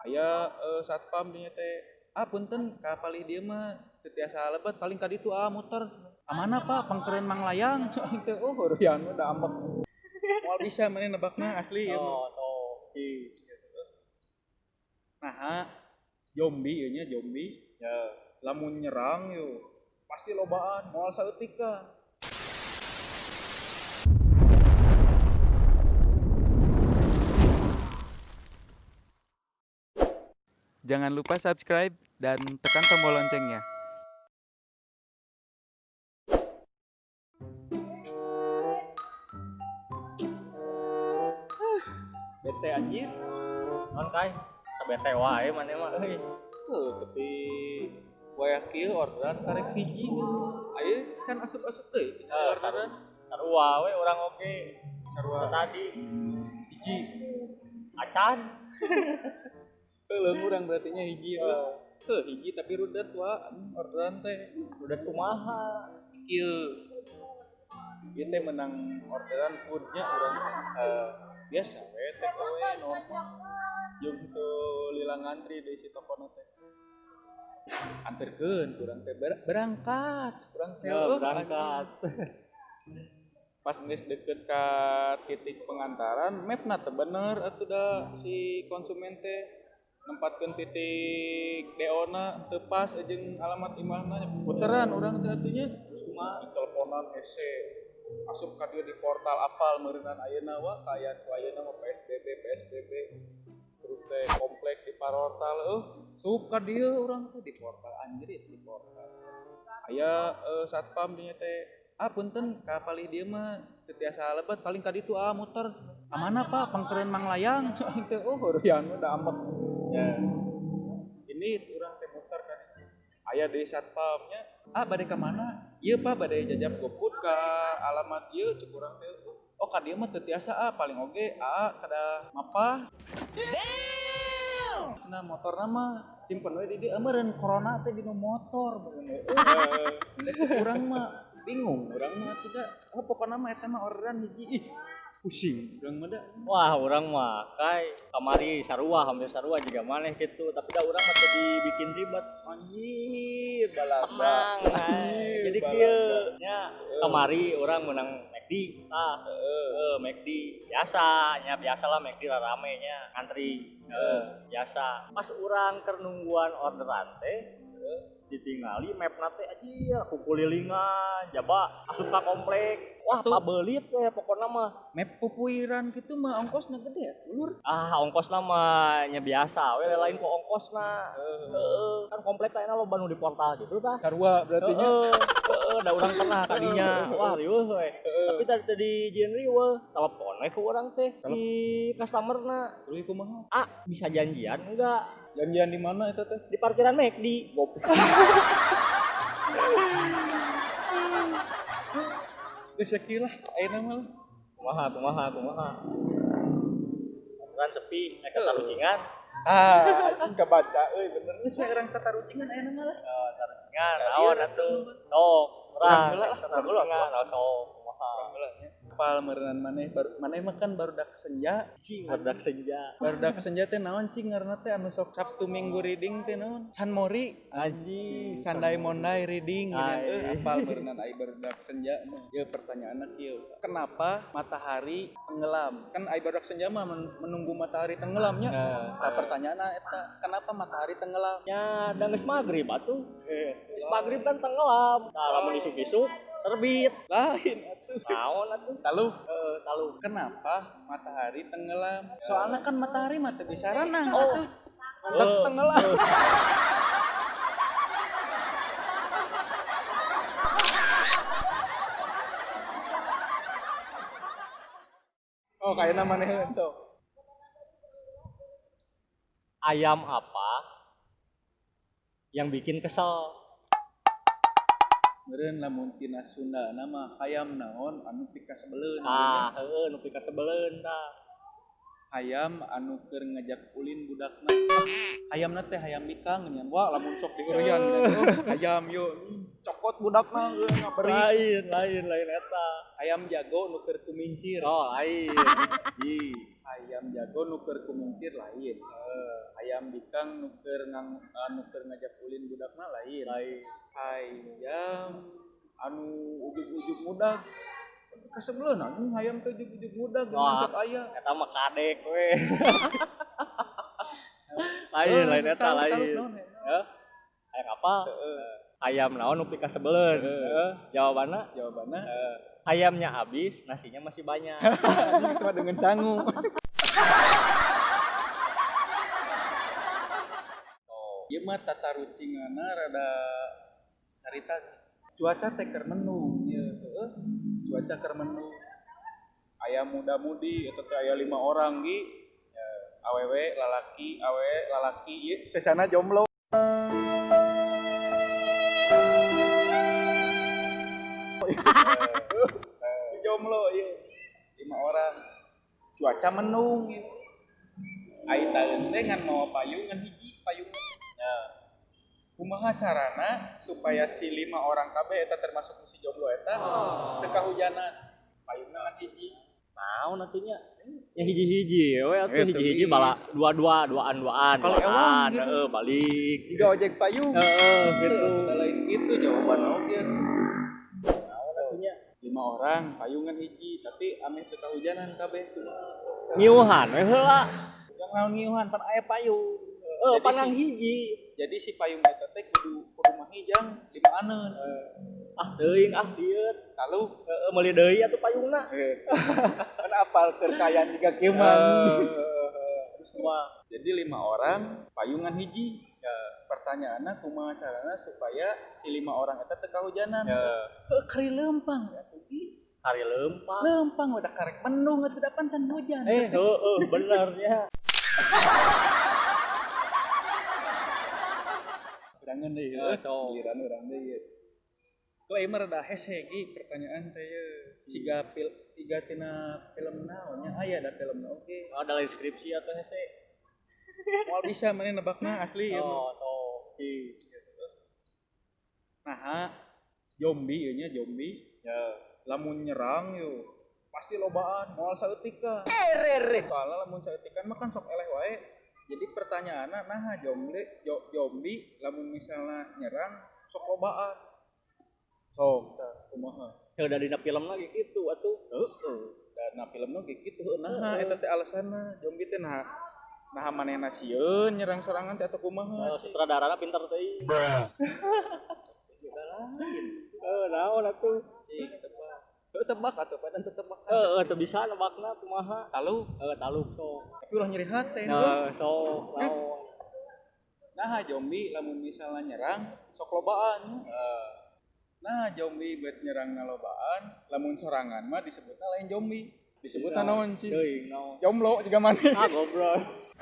Aya satpam dinya teh. Punten ka palih dieu mah teu tiasa lebat paling ka ditu muter. Mana Pak pangkeureun Mang Layang? Teu heureyan mah da ambek. Moal bisa maneh nebakna asli ieu mah. Cing. Nah, zombie ieu nya zombie. Ya, lamun nyerang yo pasti lobaan moal saeutik ka. Jangan lupa subscribe dan tekan tombol loncengnya. Bete anjir. Non kai, sabete wae maneh mah euy. Tapi wayah kieu orderan karek hiji. Aya can asup-asup teh orderan. Sarua we urang oge. Sarua Tadi hiji. acan. Leung urang berarti nya hiji. Hiji tapi rudet wa orderan teh. Udah kumaha. Kieu. Ieu teh menang orderan foodnya urang biasa we take away normal. Jeung teu lila ngantri di si toko teh. Anterkeun urang teh berangkat. Urang teh Berangkat. Pas geus deukeut ka titik pengantaran, mapna teh bener atuh da si konsumen teh nempatkeun titik DO-na teu pas jeung alamat imahna puteran urang teh atuh nya cuma teleponan hese asup ka dieu di portal apal meureunan ayeuna wa kaayaan ku ayeuna mah PSBB terus teh komplek di portal sup ka dieu urang teh di portal anjrit di portal aya satpam dinya teh punten ka palih dieu mah teu tiasa lebat paling ka ditu muter mana Pak pangkeureun Mang Layang teu heureyan mah da ambek ya ini urang teh muter ka ditu aya di satpamnya bade ka mana ieu Pak bade jajab GoFood ka alamat ieu cek urang teh ka dieu mah teu tiasa paling oge kada mapah cenah motorna mah simpen we di dieu meureun corona teh dina motor bener cek urang mah bingung urang mah teh da pokona mah eta mah orderan hiji pusing urang mah da Wah, urang mah kai kamari sarua hampir sarua juga maneh kitu, tapi da urang mah teu dibikin ribet. anjir balada Jadi kieu nya kamari urang meunang McD McD biasalah McD rame nya ngantri biasa. Pas urang keur nungguan orderan teh ditingali mapna teh anjir kukulilingan jaba asup ka komplek wah pabelit we pokona mah map pupuiran kitu mah ongkosna gede ya ulur ongkosna mah nya biasa we lain ku ongkosna kan komplek ayeuna loba nu di portal gitu tah sarua berarti nya da urang pernah kadinya wah riweuh we tapi tadi dijieun riweuh telepon we ku urang teh si customerna tuluy kumaha bisa janjian enggak janjian di mana eta teh di parkiran McD goblok geus sakieu lah ayeuna mah kumaha kan sepi eka tarucingan anjing kabaca euy bener geus we urang tatarucingan ayeuna mah tarucingan naon atuh sok urang tarucingan sok kumaha apal meureunnan maneh mah kan barudak senja barudak senja teh naon sih ngaranna teh anu sok Sabtu Minggu reading teh naon San Mori anjing Sandai Mondai reading apal meureunnan ai barudak senja mah ieu pertanyaanna kieu kenapa matahari tenggelam kan ai barudak senja mah menunggu matahari tenggelamnya pertanyaanna eta kenapa matahari tenggelam nya da geus magrib atuh geus magrib kan tenggelam lamun isuk-isuk terbit lain atuh naon atuh talu kenapa matahari tenggelam soalnya kan matahari mah teu bisa renang tenggelam kayakna manehun sok ayam apa yang bikin kesel meureun lamun tina Sunda nama hayam naon anu pika sebeleun nu pika sebeleun tah hayam anu keur ngajak ulin budakna hayamna teh hayam bikang nya wah lamun sok dieureyan hayam yo cokot budakna ngaberi lain eta hayam jago nu keur kumincir lain ayam jago nu keur kumincir lain hayam Kang nuker ngajak ulin budakna lain. Hayam anu ujug-ujug mudag. Kasebeleun anjing hayam teh ujug-ujug mudag Wah. sok aya. Eta mah kadek we. lain eta lain. Heeh. Hayam apa? Ayam naon nu pika sebeleun. Heeh. Jawabanna ayamnya habis, nasinya masih banyak. Anjing cuma dengan sangu. Ieu mah tata rucingana rada carita. Cuaca teh keur mendung ieu heueuh. Cuaca keur mendung. Aya muda-mudi eta teh aya 5 orang ge. Awewe lalaki ieu sesana jomblo. Si jomblo ieu 5 orang. Cuaca mendung ieu. Ai taeun teh ngan mawa payung ngan hiji payung. Kumaha carana supaya si 5 orang kabeh eta termasuk si jomblo eta teu kahujanan. Payungna ngan hiji. Naon atunya? Ya hiji-hiji we atuh hiji-hiji bala duaan. Sekali ewang gitu. Heeh, balik. Tiga ojek payung. Heeh, gitu. Udah lain gitu jawaban oge. Naon atunya? 5 orang payungan hiji tapi ameh teu kahujanan kabeh tuh. Ngiuhan we heula. Yang naon ngiuhan pan aya payung. Heeh, Jadi panang si- hiji. Jadi si payung eta teh kudu mah hijang 5 aneun. Ah teuing dieu. Lalu Heeh, meuli deui atuh payungna. kan apal terkayaan juga keuman. Wah, Jadi 5 orang payungan hiji. Pertanyaanna kumaha carana supaya si 5 orang eta teu kahujanan. Heuh kari lempang atuh gi. hari lempang. Lempang udah karek mendung atuh da pancan hujan. Heeh, benernya. Urangan deui. So. Giliran urang deui. Kok ieu mah rada hese gi pertanyaan teh ye. Siga tiga tina film naonnya aya da filmna oge. Oh, ada skripsi atau hese? Moal bisa mana nebakna asli ya. Oh, si. Nah, zombie ieu nya zombie. Ya. Lamun nyerang yo pasti lobaan moal saeutik ka. Soalnya lamun saeutikan mah kan sok eleh wae. Jadi pertanyaanna nah zombie lamun misalnya nyerang sok lobaan. Sok tah kumaha? Ya udah dina film lagi gitu atuh. Heeh. Dan filmna ge kitu nah eta teh alasanna zombie teh nah manehna sieun nyerang sorangan teh atuh kumaha? Sutradarana pinter teuing. Naon atuh? Cing tebak. Heuh tebak atuh padan teu tebak. Teu bisa nebakna kumaha. Talu, Taluk sok. tapi ulah nyeri hate Sok naon. Nah zombie lamun misalnya nyerang sok lobaan. Nah zombie buat nyerang lobaan, lamun sorangan mah disebutna lain zombie. Disebutna naon cing? Teuing naon. Jomblo juga maneh. Gobros.